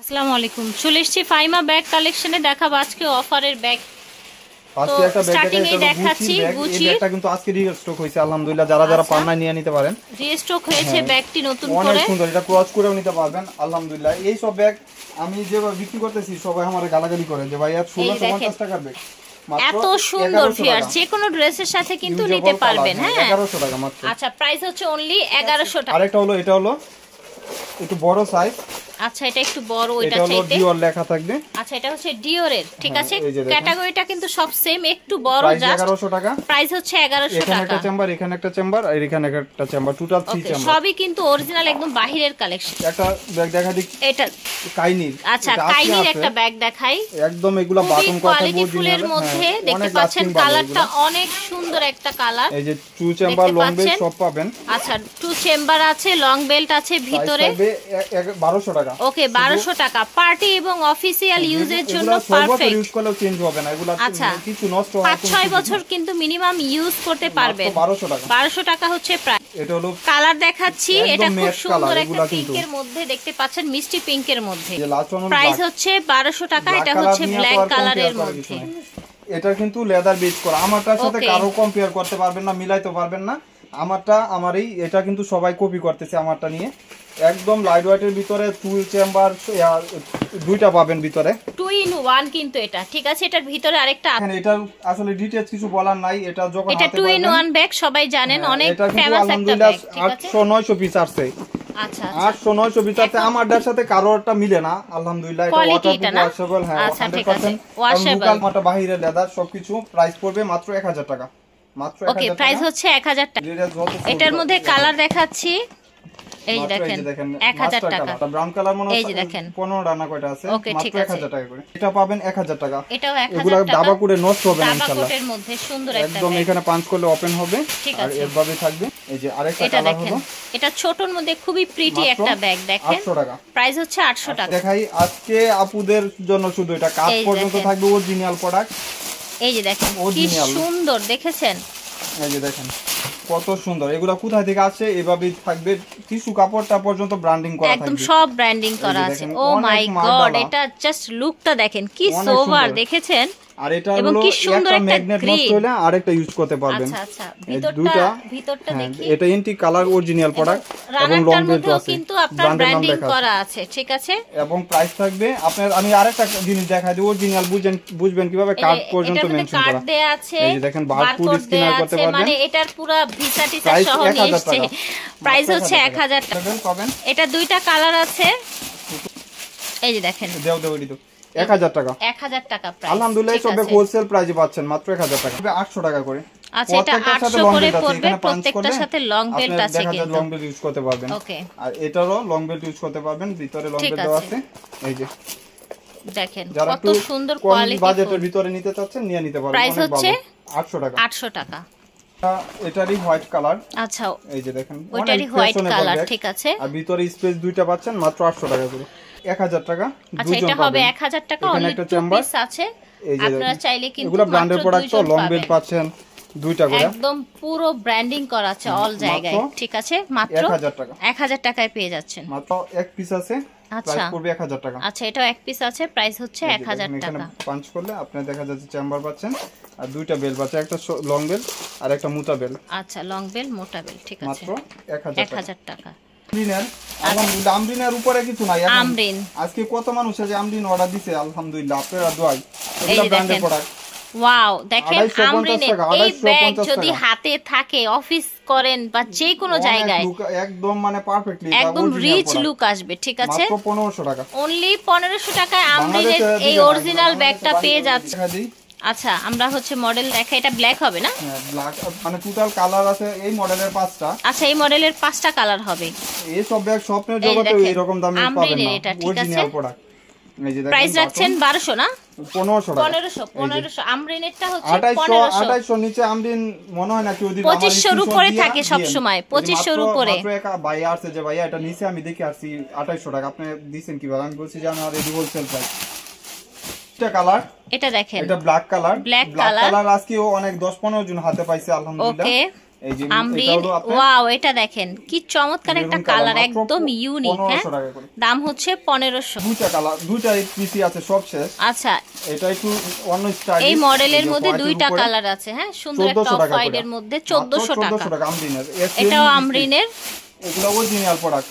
আসসালামু আলাইকুম। চলে এসেছি ফাইমা ব্যাগ কালেকশনে, দেখাবো আজকে অফারের ব্যাগ। আজকে একটা ব্যাগ দেখাচ্ছি, গুচি ব্যাগ। এটা কিন্তু আজকে রিস্টক হইছে আলহামদুলিল্লাহ, যারা যারা পান না নিয়ে নিতে পারেন। রিস্টক হয়েছে ব্যাগটি নতুন করে, অনেক সুন্দর। এটা ক্রস করেও নিতে পারবেন আলহামদুলিল্লাহ। এই সব ব্যাগ আমি যেভাবে বিক্রি করতেছি সবাই আমারে গালাগালি করে যে ভাই 1650 টাকার ব্যাগ, এত সুন্দর ফিয়ার, যে কোনো ড্রেসের সাথে কিন্তু নিতে পারবেন। হ্যাঁ 1100 টাকা মাত্র। আচ্ছা, প্রাইস হচ্ছে অনলি 1100 টাকা। আরেকটা হলো, এটা হলো একটু বড় সাইজ। আচ্ছা, এটা একটু বড়, এটা চাইতে ডিওর লেখা থাকবে। আচ্ছা, এটা হচ্ছে ডিওরের, ঠিক আছে। ক্যাটাগরিটা কিন্তু সব সেম, একটু বড়, জাস্ট 1100 টাকা। প্রাইস হচ্ছে 1100 টাকা। এখানে একটা চেম্বার, এখানে একটা চেম্বার, আর এখানে একটা চেম্বার, টোটাল 3 চেম্বার। সবই কিন্তু অরিজিনাল, একদম বাহিরের কালেকশন। একটা ব্যাগ দেখা দিই, এটা কাইনির। আচ্ছা, কাইনির একটা ব্যাগ দেখাই, একদম এগুলা বাটন করা কোয়ালিটি ফুলের মধ্যে। দেখতে পাচ্ছেন কালারটা অনেক সুন্দর একটা কালার। এই যে টু চেম্বার লং বেল্ট সব পাবেন। আচ্ছা, টু চেম্বার আছে, লং বেল্ট আছে ভিতরে। 1200 টাকা। ওকে, 1200 টাকা। পার্টি এবং অফিশিয়াল ইউজের জন্য পারফেক্ট। ইউজ করলেও চেঞ্জ হবে না, এগুলা কিছু নষ্ট হয় না। 5-6 বছর কিন্তু মিনিমাম ইউজ করতে পারবেন। 1200 টাকা। 1200 টাকা হচ্ছে প্রাইস। এটা হলো কালার দেখাচ্ছি, এটা খুব সুন্দর একটা পিঙ্কের মধ্যে, দেখতে পাচ্ছেন মিষ্টি পিঙ্কের মধ্যে। প্রাইস হচ্ছে 1200 টাকা। এটা হচ্ছে ব্ল্যাক কালারের মধ্যে। এটা কিন্তু লেদার বেস করা, আমারটার সাথে কারো কম্পেয়ার করতে পারবেন না, মিলাইতে পারবেন না। আমারটা আমারই, এটা কিন্তু সবাই কপি করতেছে আমারটা নিয়ে। একদম লাইট ওয়েটের ভিতরে টুল চেম্বার দুইটা পাবেন ভিতরে, 2 in 1 কিন্তু এটা, ঠিক আছে। এটার ভিতরে আরেকটা আছে। এটা আসলে ডিটেইলস কিছু বলার নাই। এটা যখন এটা 2 in 1 ব্যাগ, সবাই জানেন, অনেক ফেমাস একটা ব্যাগ, ঠিক আছে। 800-900 পিস আছে। আচ্ছা, 800-900 পিস আছে। আমারটার সাথে কারোরটা মিলে না আলহামদুলিল্লাহ। এটা ওয়াটারপ্রুফ, হ্যাঁ আচ্ছা, ঠিক আছে, ওয়াশেবল। লোকাল বাহিরে লেদার সবকিছু। প্রাইস পড়বে মাত্র 1000 টাকা। মাত্র 1000 টাকা। ওকে, প্রাইস হচ্ছে 1000 টাকা। এটার মধ্যে কালার দেখাচ্ছি, এই যে দেখেন 1000 টাকা। ব্রাউন কালার মনে এই যে দেখেন 15 রানা কয়টা আছে, মাত্র 1000 টাকা করে। এটা পাবেন 1000 টাকা। এটাও 1000 টাকা। এগুলা দাবা করে নষ্ট হবে না ইনশাআল্লাহ। দাবা কোটের মধ্যে সুন্দর একটা একদম এখানে পাঁচ করলে ওপেন হবে আর এভাবে থাকবে। এই যে আরেকটা কালার হলো, এটা ছোটর মধ্যে খুবই প্রিটি একটা ব্যাগ, দেখেন 800 টাকা। প্রাইস হচ্ছে 800 টাকা। দেখাই আজকে আপুদের জন্য শুধু এটা কাজ পর্যন্ত থাকবে, অরিজিনাল প্রোডাক্ট। এই যে দেখেন কি সুন্দর, দেখেছেন? এই যে দেখেন কত সুন্দর। এগুলা কোথা থেকে আসে, এভাবেই থাকবে। টিস্যু কাপড়টা পর্যন্ত ব্র্যান্ডিং করা থাকবে, একদম সব ব্র্যান্ডিং করা আছে। ও মাই গড, এটা জাস্ট লুকটা দেখেন কি সোভার, দেখেছেন? আর এটা হলো একটা ম্যাগনেট নষ্ট হলে আরেকটা ইউজ করতে পারবেন। আচ্ছা আচ্ছা, ভিতরটা দেখি। এটা এন্টি কালার অরিজিনাল প্রোডাক্ট এবং লং বেল্ট আছে, কিন্তু আপনার ব্র্যান্ডিং করা আছে, ঠিক আছে। এবং প্রাইস থাকবে আপনার। আমি আরেকটা জিনিস দেখাই দিই, অরিজিনাল বুঝবেন কিভাবে কার্ড পর্যন্ত মেনশন করা। কার্ড দেয়া আছে, এই যে দেখেন বারকোড স্ক্যানার করতে পারবেন। মানে এটার পুরো ভিসা টিসা সহ নিয়ে আসছে। প্রাইস হচ্ছে 1000 টাকা পাবেন। এটা দুইটা কালার আছে, এই যে দেখেন। দাও এডি তো 1000 টাকা। 1000 টাকা প্রাইস। আলহামদুলিল্লাহ সবে হোলসেল প্রাইসে পাচ্ছেন মাত্র 1000 টাকা। 800 টাকা করে। আচ্ছা, এটা 800 করে পড়বে। প্রত্যেকটার সাথে লং বেল্ট আছে কিন্তু, লং বেল্ট ইউজ করতে পারবেন। ওকে, আর এটারও লং বেল্ট ইউজ করতে পারবেন, ভিতরে লং বেল্ট দেওয়া আছে। এই যে দেখেন কত সুন্দর কোয়ালিটি। বাজেটের ভিতরে নিতে চাচ্ছেন নিয়ে নিতে পারবেন। প্রাইস হচ্ছে 800 টাকা। 800 টাকা। এটারই হোয়াইট কালার। আচ্ছা, এই যে দেখেন ওইটারই হোয়াইট কালার, ঠিক আছে। আর ভিতরে স্পেস দুইটা পাচ্ছেন মাত্র 800 টাকা করে। 1000 টাকা। আচ্ছা, এটা হবে 1000 টাকা। অনলি টু পিস আছে, আপনারা চাইলে কিন্তু এগুলো ব্র্যান্ডের প্রোডাক্ট, তো লং বেল্ট পাচ্ছেন দুইটা করে। একদম পুরো ব্র্যান্ডিং করা আছে অল জায়গায়, ঠিক আছে। মাত্র 1000 টাকা। 1000 টাকায় পেয়ে যাচ্ছেন। মাত্র এক পিস আছে, আচ্ছা পড়বে 1000 টাকা। আচ্ছা, এটাও এক পিস আছে, প্রাইস হচ্ছে 1000 টাকা। এখানে পাঁচ করলে আপনি দেখা যাচ্ছে চেম্বার পাচ্ছেন আর দুইটা বেল পাচ্ছেন, একটা লং বেল আর একটা মোটা বেল। আচ্ছা, লং বেল মোটা বেল, ঠিক আছে। মাত্র 1000 টাকা। আমরিনের, আলহামদুলিল্লাহ আমরিনের উপরে কিছু নাই। আমরিন আজকে কত মানুষ আছে আমরিন অর্ডার দিছে, আলহামদুলিল্লাহ আপনারা দোয়াই। এটা ব্র্যান্ডের প্রোডাক্ট। ওয়াও, দেখেন আমরিনের এই ব্যাগ যদি হাতে থাকে, অফিস করেন বা যে কোনো জায়গায়, একদম মানে পারফেক্টলি একদম রিচ লুক আসবে, ঠিক আছে। মাত্র 1500 টাকা। অনলি 1500 টাকায় আমরিনের এই অরিজিনাল ব্যাগটা পেয়ে যাচ্ছে। আচ্ছা, আমরা হচ্ছে মডেল দেখা, এটা ব্ল্যাক হবে না? হ্যাঁ, ব্ল্যাক। মানে টোটাল কালার আছে এই মডেলের 5টা। আচ্ছা, এই মডেলের 5টা কালার হবে। এই সব ব্যাগ স্বপ্নের জগতে এরকম দামে পাবেন না, এটা ঠিক আছে। Original product. এই যে দেখেন প্রাইস রাখছেন 1200 না? 1500 টাকা। 1500 আমরিনেরটা হচ্ছে 2800 নিচে আমরিন মনে হয় না কেউ দিবে। 2500 এর উপরে থাকে সব সময়, 2500 এর উপরে। মাত্র এক ভাই আসছে যে ভাইয়া এটা নিচে আমি দেখে আসছি 2800 টাকা। আপনি দিবেন কিভাবে? আমি বলছি জানো আর এই হোলসেল প্রাইস। এটা কালার, এটা দেখেন, এটা ব্ল্যাক কালার। ব্ল্যাক কালার আজকেও অনেক 10-15 জন হাতে পাইছে আলহামদুলিল্লাহ। ওকে, এই যে আমরিন, ওয়াও এটা দেখেন কি চমৎকার একটা কালার, একদম ইউনিক। হ্যাঁ, দাম হচ্ছে 1500। দুইটা কালার, দুইটা পিসি আছে, সব শেষ। আচ্ছা, এটা একটু অন্য স্টাইল, এই মডেলের মধ্যে দুইটা কালার আছে। হ্যাঁ, সুন্দর একটা অফ হোয়াইট এর মধ্যে 1400 টাকা। আমরিনের, এটাও আমরিনের, এগুলো অরিজিনাল প্রোডাক্ট,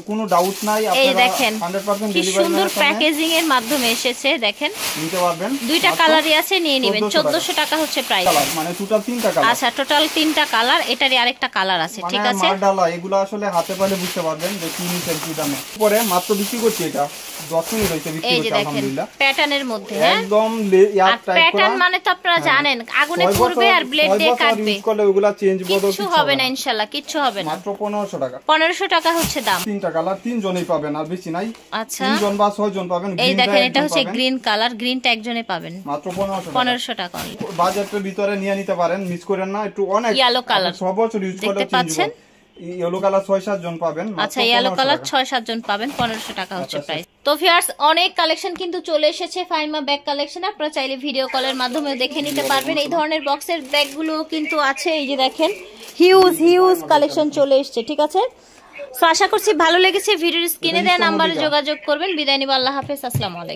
কোনো ডাউট নাই। এই দেখেন 100% কি ডেলিভারি সুন্দর প্যাকেজিং এর মাধ্যমে এসেছে, দেখেন নিতে পারবেন। দুইটা কালারই আছে, নিয়ে নেবেন। 1400 টাকা হচ্ছে প্রাইস। মানে টোটাল 3টা কালার। আচ্ছা, টোটাল 3টা কালার, এটারই আরেকটা কালার আছে, ঠিক আছে। মারডালা এগুলো আসলে হাতে পাইলে বুঝতে পারবেন যে কি নিচের কি দামে। পরে মাত্র বিক্রি করছি, এটা 10 মিনিট হইছে বিক্রি করতে, আলহামদুলিল্লাহ। প্যাটার্নের মধ্যে, হ্যাঁ একদম ইয়ার টাইপ করা। প্যাটার্ন মানে তো আপনারা জানেন, আগুনে পুড়বে আর ব্লেড দিয়ে কাটবে, ইউজ করলে ওগুলা চেঞ্জ বদল কিছু হবে না, ইনশাআল্লাহ কিচ্ছু হবে না। মাত্র 1500 টাকা। 1500 টাকা হচ্ছে দাম। 3টা কালার, 3 জনই পাবেন, আর বেশি নাই। আচ্ছা, 3 জন বা 6 জন পাবেন। এই দেখেন এটা হচ্ছে গ্রিন কালার, গ্রিনটা একজনে পাবেন মাত্র 1500 টাকা। বাজেটের ভিতরে নিয়ে নিতে পারেন, মিস করেন না। একটু অনেক ইয়েলো কালার, সব বছর ইউজ করলে দেখতে পাচ্ছেন, ইয়েলো কালার 6-7 জন পাবেন। আচ্ছা, ইয়েলো কালার 6-7 জন পাবেন, 1500 টাকা হচ্ছে প্রাইস। তো ভিউয়ার্স, অনেক কালেকশন কিন্তু চলে এসেছে ফাইমা ব্যাগ কালেকশন, আপনারা চাইলে ভিডিও কলের মাধ্যমে দেখে নিতে পারবেন। এই ধরনের বক্সের ব্যাগগুলো কিন্তু আছে, এই যে দেখেন হিউজ কালেকশন চলে এসেছে, ঠিক আছে। সো আশা করছি ভালো লেগেছে। ভিডিওর স্ক্রিনে দেওয়া নাম্বারে যোগাযোগ করবেন। বিদায় নিব, আল্লাহ হাফেজ, আসসালামু আলাইকুম।